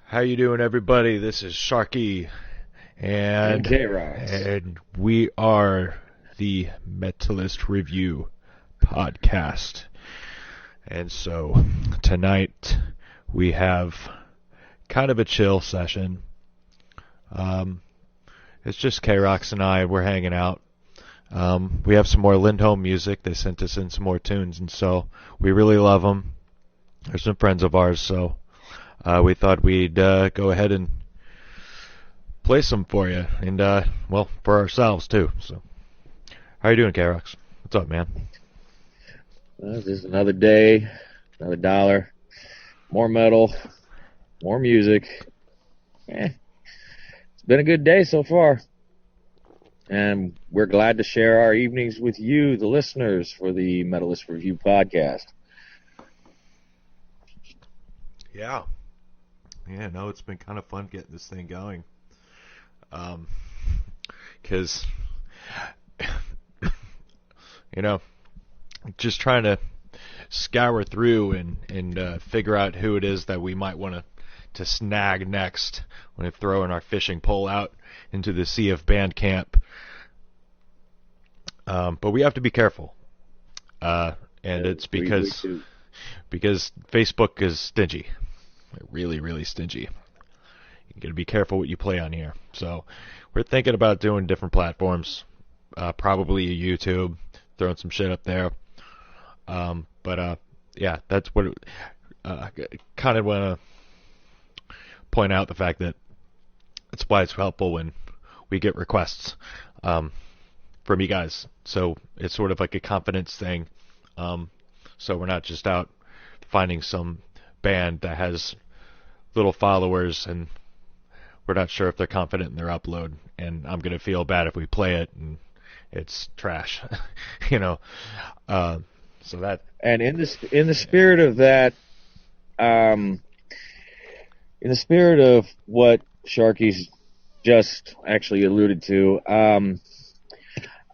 How you doing, everybody? This is Sharky, And and K-Ross. and we are the Metalist Review podcast. And so tonight we have kind of a chill session. It's just K-Rox and I. We're hanging out. We have some more Lindholm music. They sent us in some more tunes, and so we really love them. They're some friends of ours, so we thought we'd go ahead and play some for you, and well, for ourselves too. So, how you doing, K-Rox? What's up, man? This is another day, another dollar, more metal, more music. It's been a good day so far. And we're glad to share our evenings with you, the listeners, for the Metalist Review podcast. Yeah, no, it's been kind of fun getting this thing going. Because just trying to scour through and figure out who it is that we might want to snag next when we throw in our fishing pole out into the sea of Bandcamp. But we have to be careful, and it's because Facebook is stingy, really, really stingy. You got to be careful what you play on here. So we're thinking about doing different platforms, probably YouTube, throwing some shit up there. But yeah, that's what. Kind of want to point out the fact that that's why it's helpful when we get requests from you guys. So it's sort of like a confidence thing. So we're not just out finding some band that has little followers and we're not sure if they're confident in their upload, and I'm gonna feel bad if we play it and it's trash, you know. So that. And in the spirit of that, in the spirit of what Sharky's just actually alluded to,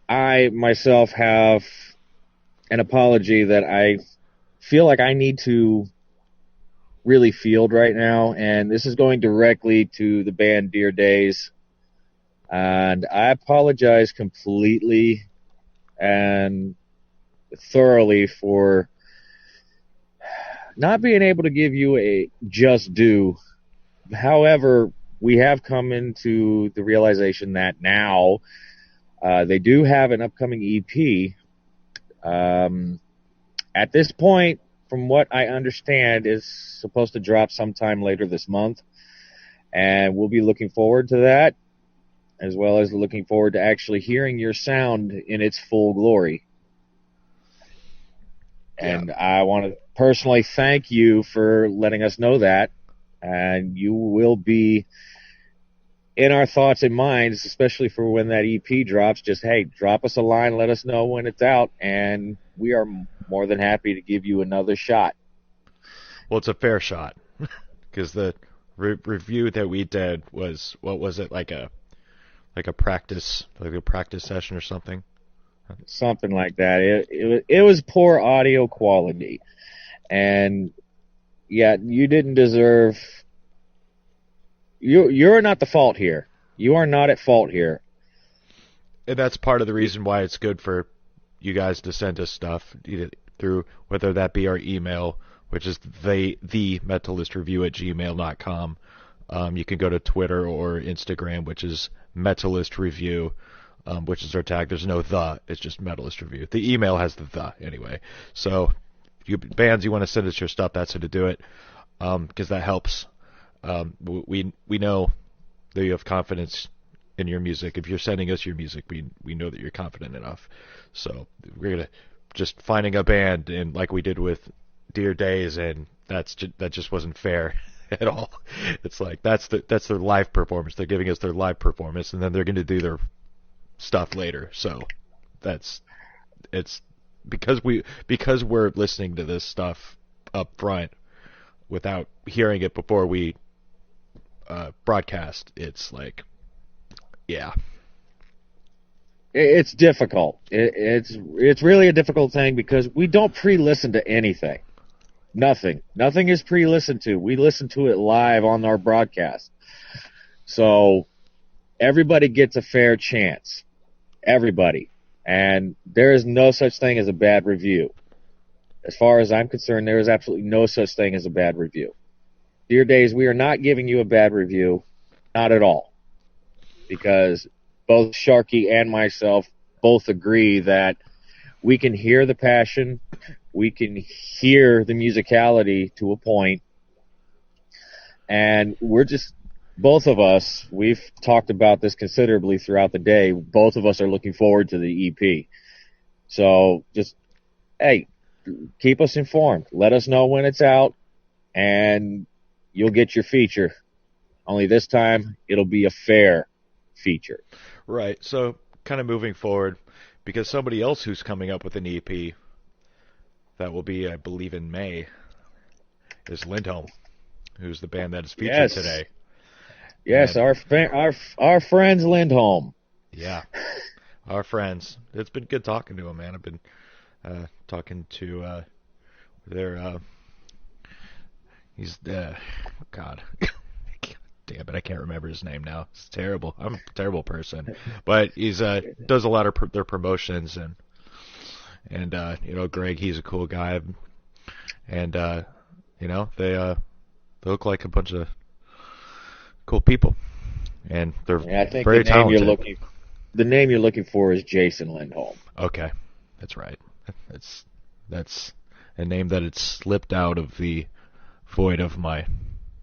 I myself have an apology that I feel like I need to really field right now, and this is going directly to the band Dear Days. And I apologize completely and thoroughly for not being able to give you a just due. However, we have come into the realization that now they do have an upcoming EP. At this point, from what I understand, is supposed to drop sometime later this month. And we'll be looking forward to that, as well as looking forward to actually hearing your sound in its full glory. Yeah. And I want to personally thank you for letting us know that. And you will be in our thoughts and minds, especially for when that EP drops. Just, hey, drop us a line, let us know when it's out, and we are more than happy to give you another shot. Well, it's a fair shot because the review that we did was, what was it, like a practice session or something? Something like that. It was poor audio quality, and yeah, you didn't deserve. You're not the fault here. You are not at fault here. And that's part of the reason why it's good for you guys to send us stuff through, whether that be our email, which is the metalistreview@gmail.com. You can go to Twitter or Instagram, which is Metalist Review, which is our tag. There's no the, it's just Metalist Review. The email has the anyway. So you bands, you want to send us your stuff, that's how to do it, because that helps. We know that you have confidence in your music. If you're sending us your music, we know that you're confident enough. So we're gonna just finding a band, and like we did with Dear Days, and that just wasn't fair at all. It's like that's their live performance. They're giving us their live performance, and then they're gonna do their stuff later. So it's because we're listening to this stuff up front without hearing it before we broadcast. It's like, yeah. It's difficult. It's really a difficult thing because we don't pre-listen to anything. Nothing. Nothing is pre-listened to. We listen to it live on our broadcast. So everybody gets a fair chance. Everybody. And there is no such thing as a bad review. As far as I'm concerned, there is absolutely no such thing as a bad review. Dear Days, we are not giving you a bad review. Not at all. Because both Sharky and myself both agree that we can hear the passion, we can hear the musicality to a point, and we're just, both of us, we've talked about this considerably throughout the day, both of us are looking forward to the EP. So just, hey, keep us informed. Let us know when it's out, and you'll get your feature. Only this time, it'll be a fair feature. Right, so kind of moving forward, because somebody else who's coming up with an EP that will be, I believe, in May is Lindholm, who's the band that is featured today. Yes, and our friends Lindholm. Yeah, our friends. It's been good talking to him, man. I've been talking to he's God. Damn it, I can't remember his name now. It's terrible. I'm a terrible person. But he's does a lot of their promotions, and Greg, he's a cool guy, and they look like a bunch of cool people, and they're very talented. The name you're looking for is Jason Lindholm. Okay, that's right. That's a name that had slipped out of the void of my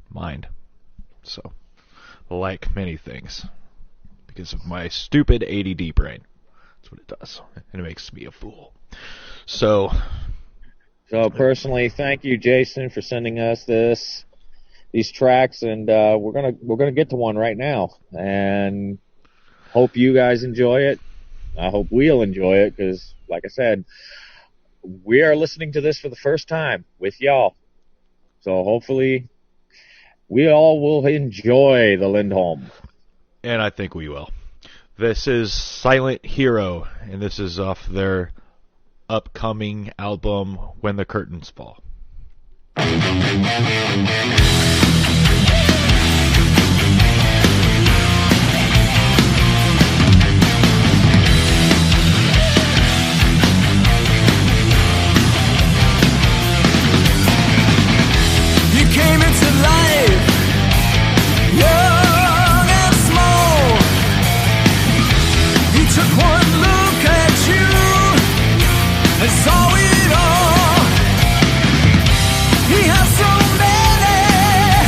mind. So, like many things, because of my stupid ADD brain. That's what it does. And it makes me a fool. So personally, thank you, Jason, for sending us these tracks, and we're gonna get to one right now, and hope you guys enjoy it. I hope we'll enjoy it, because, like I said, we are listening to this for the first time with y'all. So hopefully we all will enjoy the Lindholm. And I think we will. This is Silent Hero, and this is off their upcoming album, When the Curtains Fall. You came into life young and small. He took one look at you and saw it all. He has so many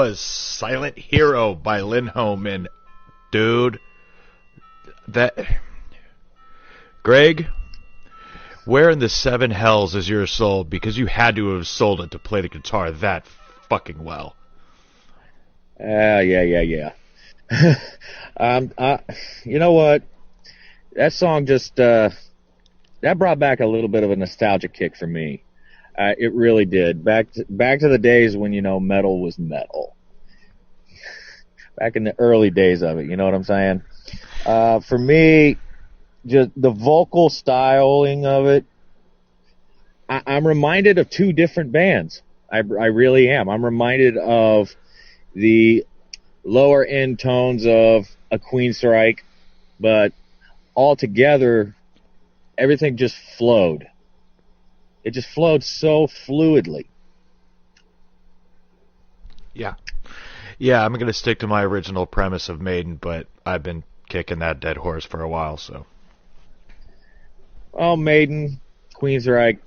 was Silent Hero by Lindholm, and dude, that Greg, where in the seven hells is your soul? Because you had to have sold it to play the guitar that fucking well. Yeah. You know what? That song just that brought back a little bit of a nostalgia kick for me. It really did. Back to the days when metal was metal. Back in the early days of it. You know what I'm saying? For me, just the vocal styling of it. I'm reminded of two different bands. I really am. I'm reminded of the lower end tones of a Queensryche, but altogether, everything just flowed. It just flowed so fluidly. Yeah, I'm going to stick to my original premise of Maiden, but I've been kicking that dead horse for a while, so. Oh, Maiden, Queensryche,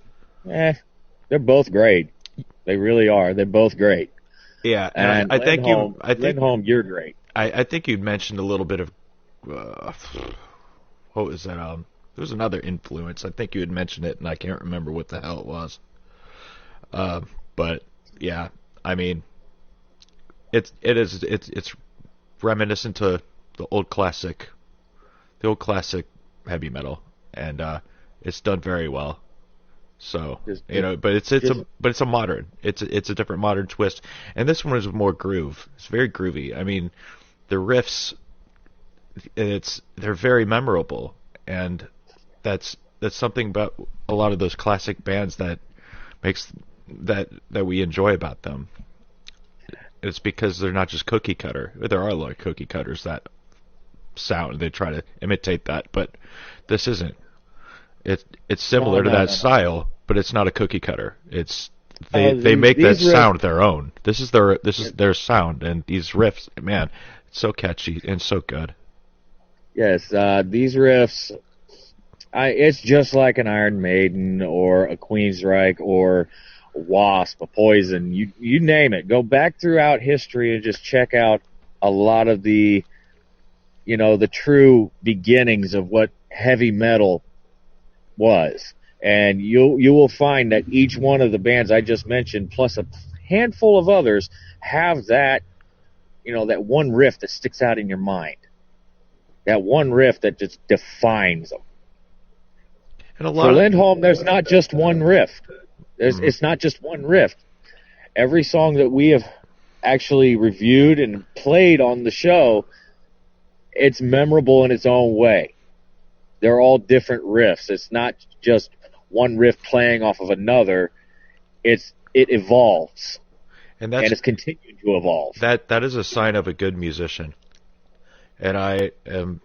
they're both great. They really are. They're both great. Yeah, and I think Lindholm, you're great. I think you'd mentioned a little bit of what was that? There was another influence. I think you had mentioned it, and I can't remember what the hell it was. But yeah, I mean, it's reminiscent to the old classic heavy metal, and it's done very well. So but it's a modern. It's a different modern twist, and this one is more groove. It's very groovy. I mean, the riffs, they're very memorable, and that's something about a lot of those classic bands that makes that we enjoy about them. It's because they're not just cookie cutter. There are a lot of cookie cutters that sound. They try to imitate that, but this isn't. It's similar to that style, but it's not a cookie cutter. It's they make that sound their own. This is their sound, and these riffs, man, it's so catchy and so good. Yes, these riffs, it's just like an Iron Maiden or a Queensryche or a Wasp, a Poison, you name it. Go back throughout history and just check out a lot of the true beginnings of what heavy metal was, and you will find that each one of the bands I just mentioned, plus a handful of others, have that that one riff that sticks out in your mind, that one riff that just defines them. And for Lindholm, there's not just one riff. It's not just one riff. Every song that we have actually reviewed and played on the show, it's memorable in its own way. They're all different riffs. It's not just one riff playing off of another. It evolves, and it's continuing to evolve. That is a sign of a good musician, and I am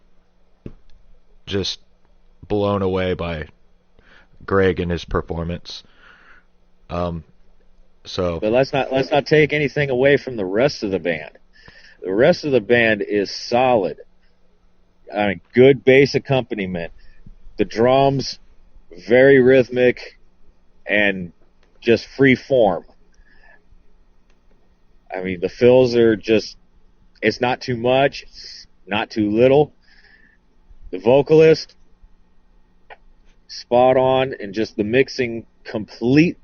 just blown away by Greg and his performance. But let's not take anything away from the rest of the band. The rest of the band is solid. I mean, good bass accompaniment. The drums, very rhythmic and just free form. I mean, the fills are just, it's not too much, it's not too little. The vocalist, spot on, and just the complete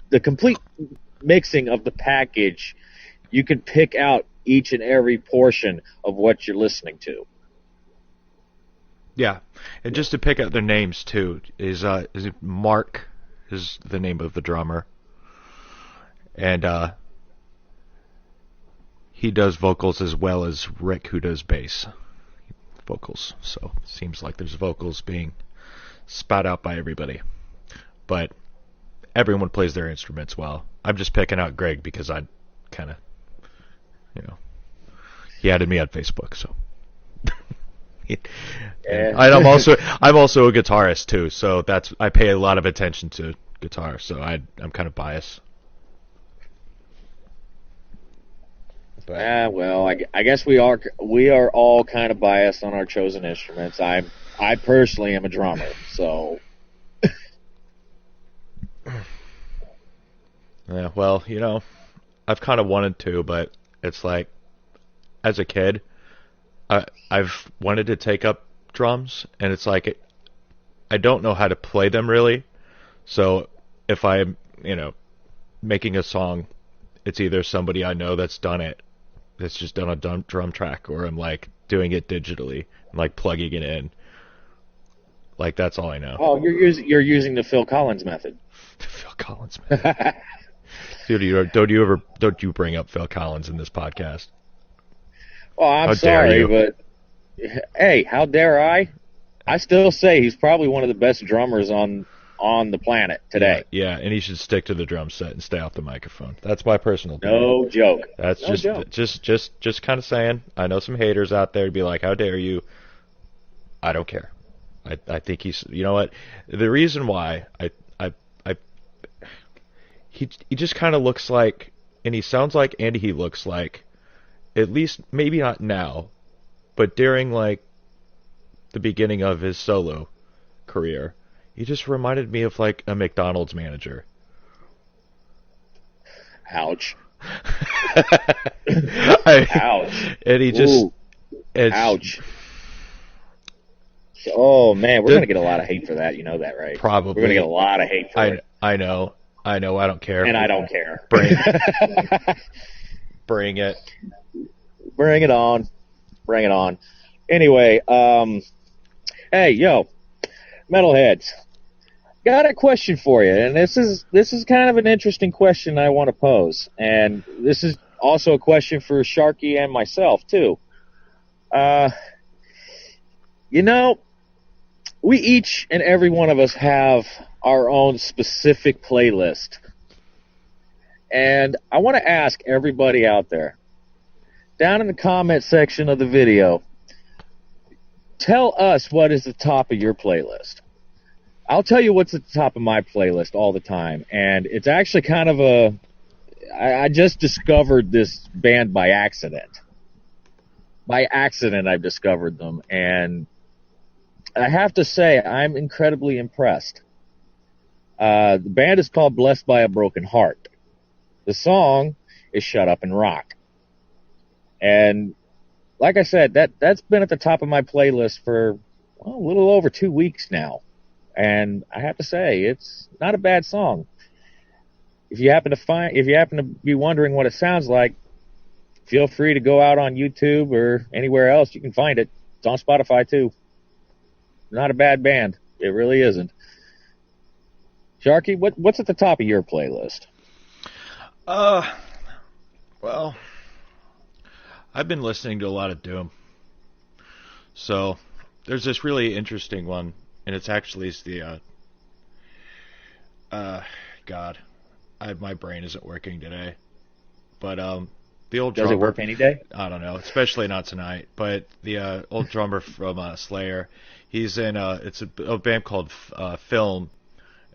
mixing of the package. You can pick out each and every portion of what you're listening to. Yeah, and just to pick out their names too, is it Mark is the name of the drummer, and he does vocals as well as Rick, who does bass vocals. So it seems like there's vocals being spat out by everybody, but everyone plays their instruments well. I'm just picking out Greg because I kind of, he added me on Facebook, so. And I'm also a guitarist too, so I pay a lot of attention to guitar, so I'm kind of biased. Well, I guess we are all kind of biased on our chosen instruments. I personally am a drummer, so. Yeah, well, I've kind of wanted to, but it's like as a kid, I've wanted to take up drums, and it's like I don't know how to play them really. So if I'm, making a song, it's either somebody I know that's done it, that's just done a drum track, or I'm like doing it digitally, and like plugging it in. Like that's all I know. Oh, you're using the Phil Collins method. Phil Collins, man. Dude, don't you bring up Phil Collins in this podcast? Well, I'm How dare sorry, you. but hey, how dare I? I still say he's probably one of the best drummers on the planet today. Yeah, and he should stick to the drum set and stay off the microphone. That's my personal opinion. No joke. That's No joke. just kind of saying. I know some haters out there to be like, "How dare you?" I don't care. I think he's. You know what? The reason why he just kind of looks like, and he sounds like, and he looks like, at least maybe not now, but during like the beginning of his solo career, he just reminded me of like a McDonald's manager. Ouch. Ouch. And he just. Ouch. Oh man, we're gonna get a lot of hate for that. You know that, right? Probably. We're gonna get a lot of hate for it. I know. I don't care. And I don't care. Bring it. Bring it on. Bring it on. Anyway, hey, yo, metalheads, got a question for you, and this is kind of an interesting question I want to pose, and this is also a question for Sharky and myself too. We each and every one of us have our own specific playlist, and I want to ask everybody out there, down in the comment section of the video, tell us what is the top of your playlist. I'll tell you what's at the top of my playlist all the time, and it's actually kind of I just discovered this band by accident. By accident, I've discovered them, and I have to say, I'm incredibly impressed. The band is called Blessed by a Broken Heart. The song is Shut Up and Rock. And like I said, that's been at the top of my playlist for a little over 2 weeks now. And I have to say, it's not a bad song. If you happen to be wondering what it sounds like, feel free to go out on YouTube or anywhere else. You can find it. It's on Spotify too. Not a bad band. It really isn't. Sharky, what's at the top of your playlist? Well, I've been listening to a lot of Doom. So, there's this really interesting one, and it's actually the, God, my brain isn't working today. But, the old drummer... Does it work any day? I don't know, especially not tonight. But the old drummer from Slayer, he's in, it's a band called Film.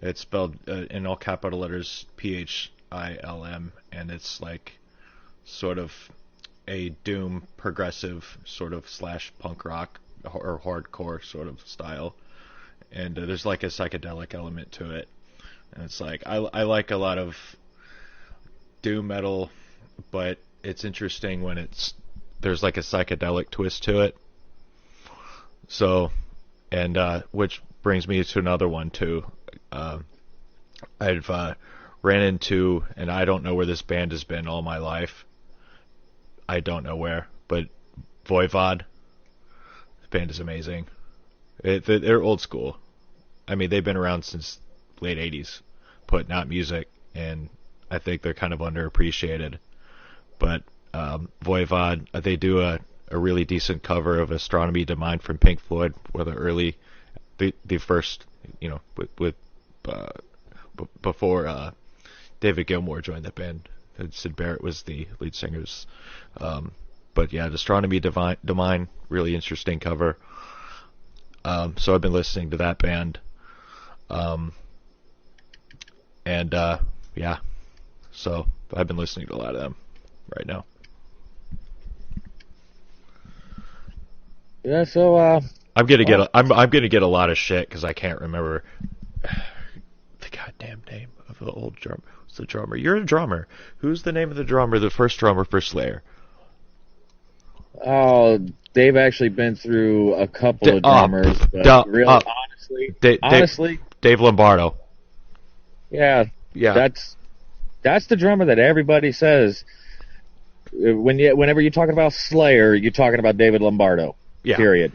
It's spelled in all capital letters Philm, and it's like sort of a doom progressive sort of / punk rock or hardcore sort of style, and there's like a psychedelic element to it, and it's like I like a lot of doom metal, but it's interesting when there's like a psychedelic twist to it. So, and which brings me to another one too. I've ran into, and I don't know where this band has been all my life. I don't know where, but Voivod. The band is amazing. They're old school. I mean, they've been around since late 80s, putting out music, and I think they're kind of underappreciated. But Voivod, they do a really decent cover of Astronomy to Mind from Pink Floyd, where the first, with before David Gilmour joined that band. Sid Barrett was the lead singers. But yeah, Astronomy to Mind, really interesting cover. So I've been listening to that band. Yeah, so I've been listening to a lot of them right now. Yeah, so I'm gonna get a lot of shit because I can't remember the goddamn name of the old drummer. Who's the drummer? You're a drummer. Who's the name of the drummer? The first drummer for Slayer. Oh, they've actually been through a couple of drummers, but really, honestly, Dave Lombardo. Yeah, Yeah. that's the drummer that everybody says whenever you're talking about Slayer, you're talking about David Lombardo. Yeah. Period.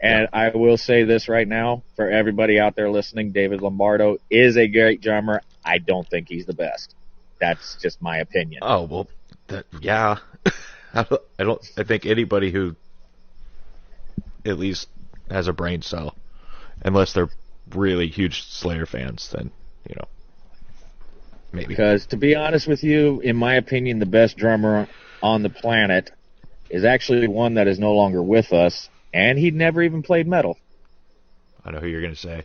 And I will say this right now for everybody out there listening: David Lombardo is a great drummer. I don't think he's the best. That's just my opinion. Oh well, yeah. I think anybody who at least has a brain cell, unless they're really huge Slayer fans, then maybe. Because to be honest with you, in my opinion, the best drummer on the planet is actually one that is no longer with us, and he'd never even played metal. I know who you're going to say.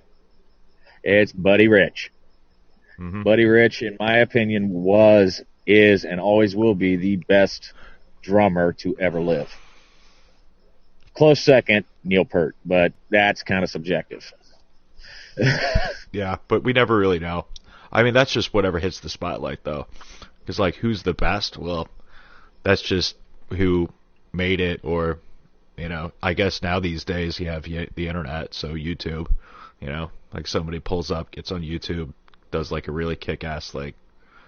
It's Buddy Rich. Mm-hmm. Buddy Rich, in my opinion, is, and always will be the best drummer to ever live. Close second, Neil Peart, but that's kind of subjective. Yeah, but we never really know. I mean, that's just whatever hits the spotlight, though. Because, who's the best? Well, that's just who made it, or, I guess now these days you have the internet, so YouTube, somebody pulls up, gets on YouTube, does, a really kick-ass,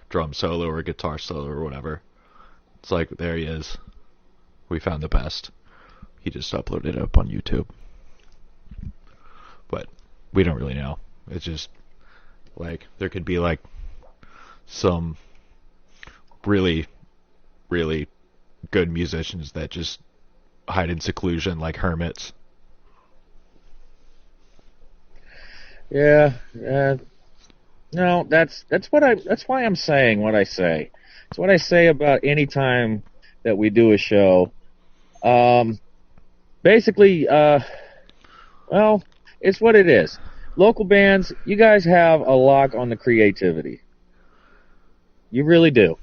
drum solo or guitar solo or whatever. It's there he is. We found the best. He just uploaded it up on YouTube. But we don't really know. It's just, there could be, some really, really good musicians that just hide in seclusion like hermits. Yeah. No, that's why I'm saying what I say. It's what I say about any time that we do a show. Basically, well, it's what it is. Local bands, you guys have a lock on the creativity. You really do.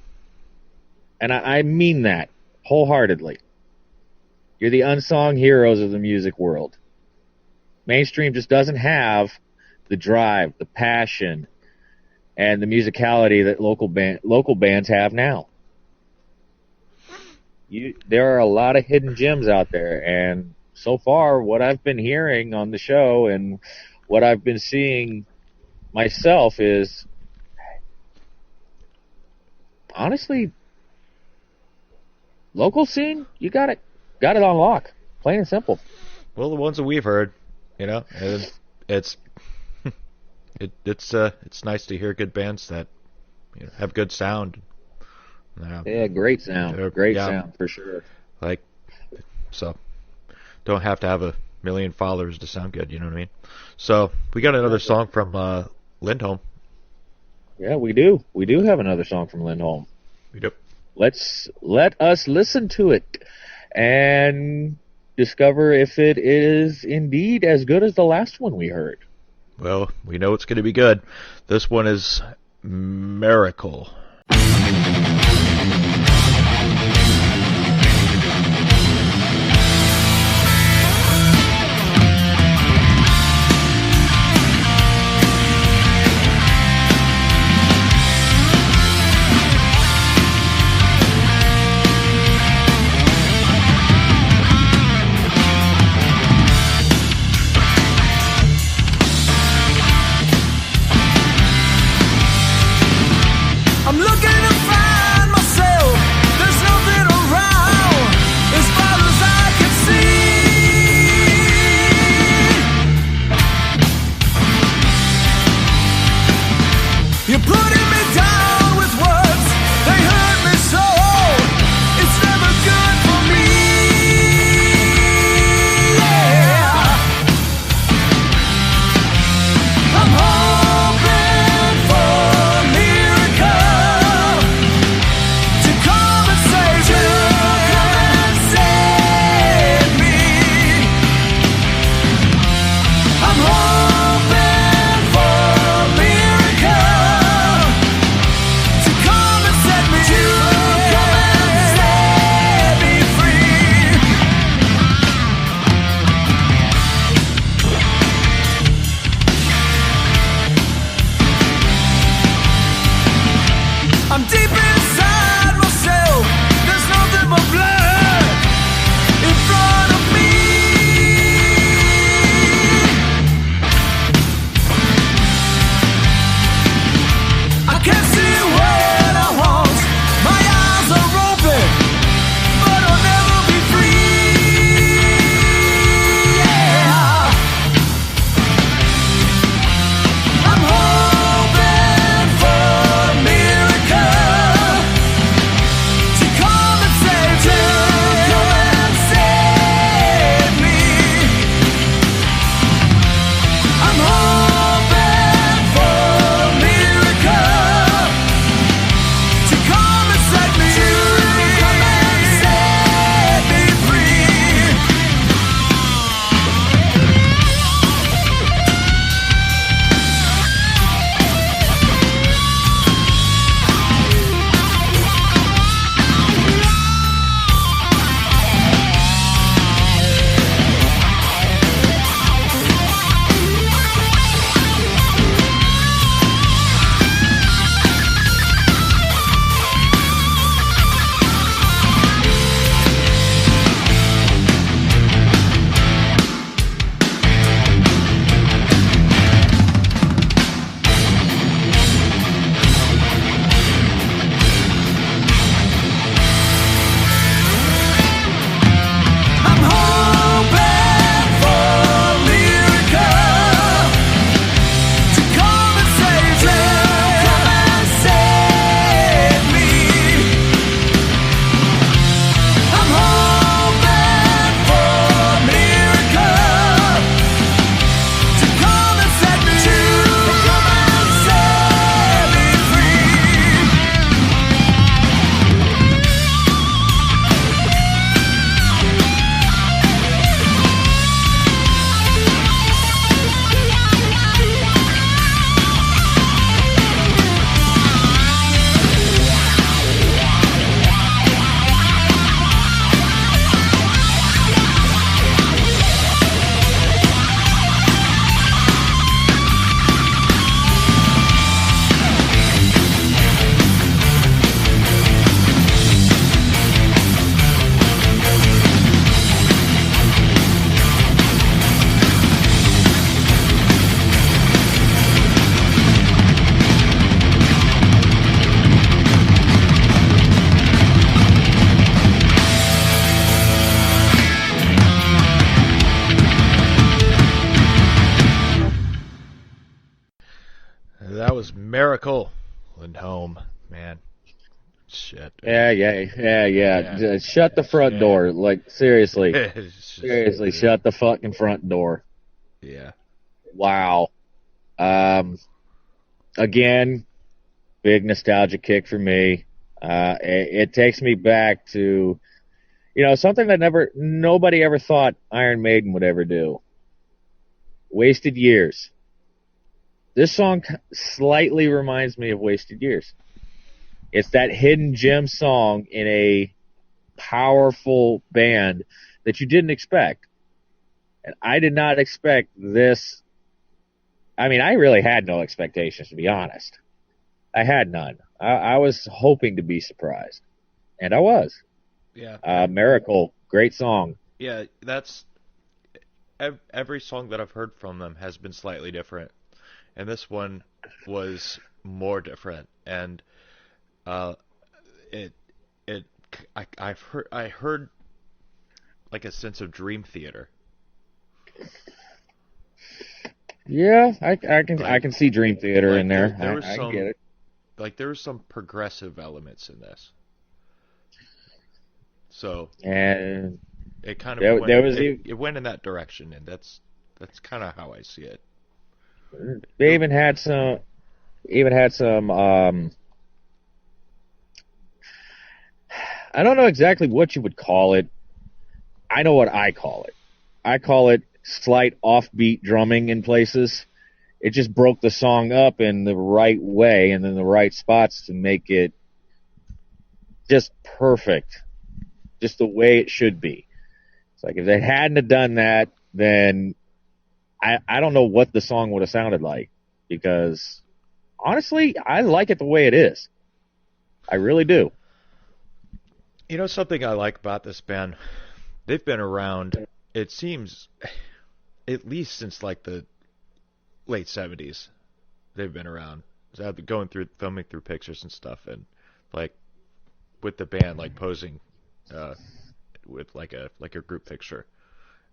And I mean that wholeheartedly. You're the unsung heroes of the music world. Mainstream just doesn't have the drive, the passion, and the musicality that local bands have now. There are a lot of hidden gems out there, and so far, what I've been hearing on the show and what I've been seeing myself is, honestly, local scene, you got it on lock, plain and simple. Well, the ones that we've heard, and it's nice to hear good bands that have good sound. Yeah, great sound. Sound for sure. So don't have to have a million followers to sound good, you know what I mean? So we got another song from Lindholm. Yeah, we do. We do have another song from Lindholm. We do. Let us listen to it and discover if it is indeed as good as the last one we heard. Well, we know it's going to be good. This one is Miracle. I'm looking to find That was Miracle. Lindholm, man. Shit. Yeah. Shut the front door. Like, seriously. Seriously, shut the fucking front door. Yeah. Wow. Again, big nostalgia kick for me. It takes me back to, something that nobody ever thought Iron Maiden would ever do. Wasted Years. This song slightly reminds me of Wasted Years. It's that hidden gem song in a powerful band that you didn't expect. And I did not expect this. I mean, I really had no expectations, to be honest. I had none. I was hoping to be surprised. And I was. Yeah. Miracle, great song. Yeah, that's... Every song that I've heard from them has been slightly different. And this one was more different. And I heard like a sense of dream theater. Yeah, I can see Dream Theater in there. I get it. Like there were some progressive elements in this. So and it kind of it went in that direction, and that's kind of how I see it. They even had some I don't know exactly what you would call it. I know what I call it. I call it slight offbeat drumming in places. It just broke the song up in the right way and in the right spots to make it just perfect. Just the way it should be. It's like if they hadn't have done that, then I don't know what the song would have sounded like. Because honestly, I like it the way it is. I really do. You know something I like about this band? They've been around, it seems, at least since like the late 70s. They've been around. So I've been filming through pictures and stuff, and like with the band, like posing with like a group picture.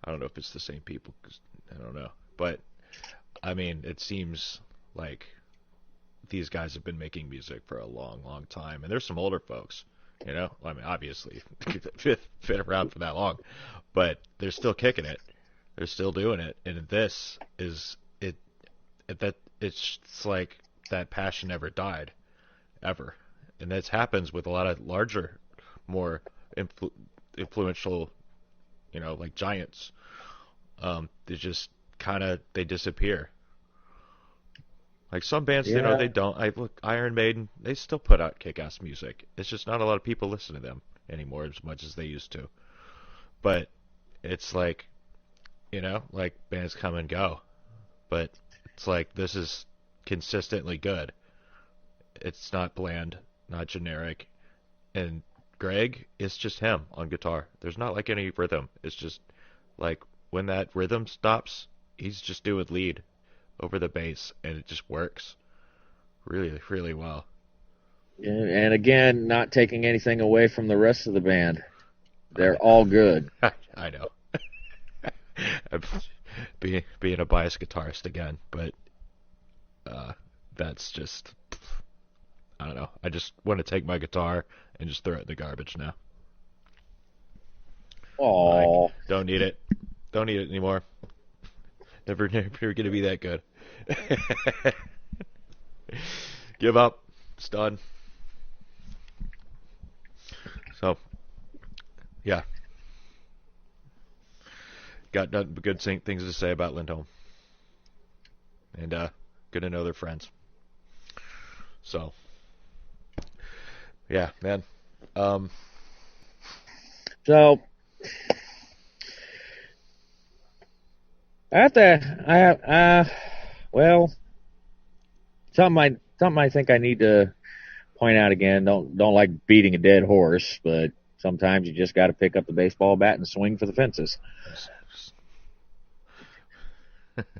I don't know if it's the same people, 'cause I don't know. But I mean, it seems like these guys have been making music for a long, long time, and there's some older folks. I mean, obviously, been around for that long, but they're still kicking it. They're still doing it, and this is it. It's like that passion never died, ever, and this happens with a lot of larger, more influential, like giants. They just they disappear. Like some bands, they don't. Look, Iron Maiden, they still put out kick-ass music. It's just not a lot of people listen to them anymore as much as they used to. But it's like, like bands come and go. But it's like this is consistently good. It's not bland, not generic. And Greg, it's just him on guitar. There's not like any rhythm. It's just like when that rhythm stops, he's just doing lead over the bass, and it just works really, really well. And again, not taking anything away from the rest of the band. They're all good. I know. being a biased guitarist again, but that's just, I don't know. I just want to take my guitar and just throw it in the garbage now. Aww. Like, don't need it. Don't need it anymore. Never gonna be that good. Give up. It's done. So, yeah. Got nothing but good things to say about Lindholm. And good to know they're friends. So, yeah, man. So, something I think I need to point out again. Don't like beating a dead horse, but sometimes you just got to pick up the baseball bat and swing for the fences.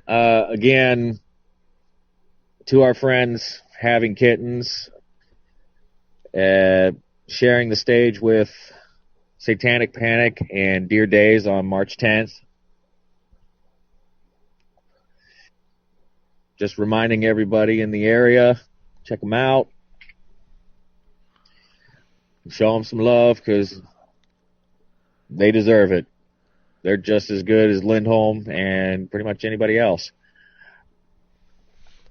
Again, to our friends having kittens, sharing the stage with Satanic Panic and Dear Days on March 10th. just reminding everybody in the area, check them out. Show them some love because they deserve it. They're just as good as Lindholm and pretty much anybody else.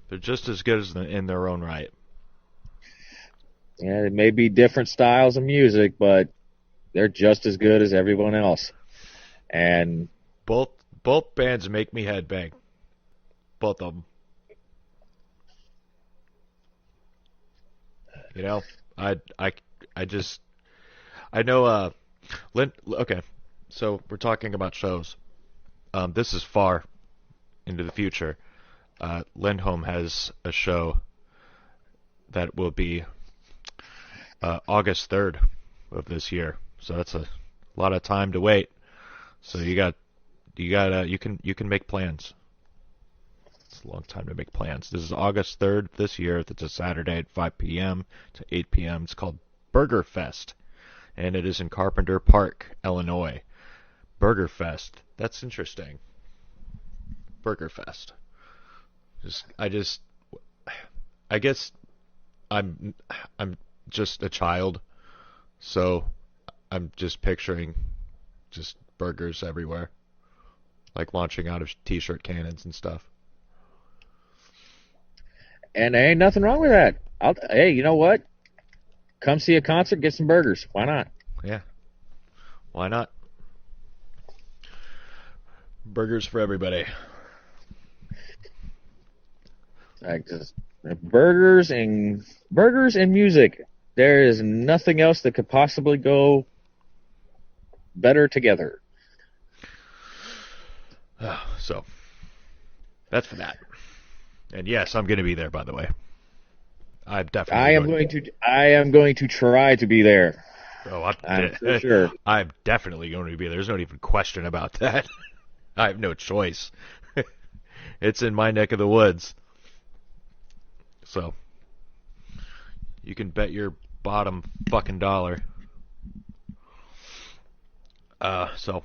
They're just as good as in their own right. Yeah, it may be different styles of music, but they're just as good as everyone else. And both bands make me headbang. Both of them. You know, I know. Okay, so we're talking about shows. This is far into the future. Lindholm has a show that will be August 3rd of this year. So that's a lot of time to wait. So you can make plans. It's a long time to make plans. This is August 3rd this year. That's a Saturday at 5 p.m. to 8 p.m. It's called Burger Fest, and it is in Carpenter Park, Illinois. Burger Fest. That's interesting. Burger Fest. I guess I'm just a child, so I'm just picturing just burgers everywhere, like launching out of t-shirt cannons and stuff. And there ain't nothing wrong with that. Hey, you know what? Come see a concert, get some burgers. Why not? Yeah. Why not? Burgers for everybody. Like just burgers and music. There is nothing else that could possibly go better together. So that's for that. And yes, I'm going to be there. By the way, I am going to try to be there. Oh, I'm for sure. I'm definitely going to be there. There's no even question about that. I have no choice. It's in my neck of the woods. So you can bet your bottom fucking dollar. So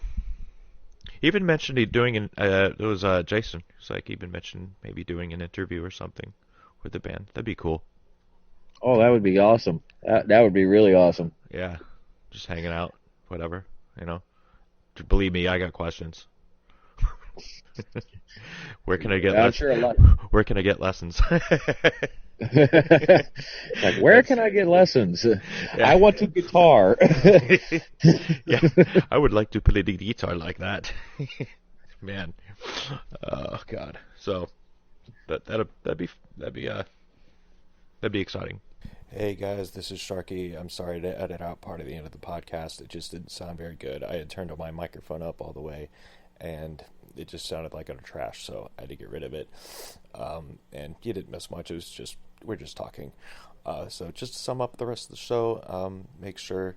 even mentioned he doing it was Jason. It's like even mentioned maybe doing an interview or something with the band. That'd be cool. Oh, that would be awesome. That would be really awesome. Yeah, just hanging out, whatever. Believe me, I got questions. Where can I get Where can I get lessons? Like, where can I get lessons? Yeah. I want to guitar. Yeah, I would like to play the guitar like that. Man, oh god. So that'd be exciting. Hey guys, this is Sharky. I'm sorry to edit out part of the end of the podcast. It just didn't sound very good. I had turned my microphone up all the way, and it just sounded like utter trash, so I had to get rid of it. And you didn't miss much. It was just, we're just talking. So just to sum up the rest of the show, make sure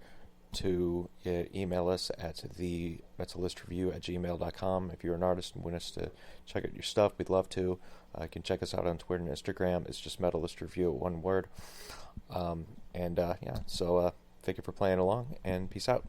to email us at themetalistreview@gmail.com. If you're an artist and want us to check out your stuff, we'd love to. You can check us out on Twitter and Instagram. It's just Metalist Review, one word. So thank you for playing along, and peace out.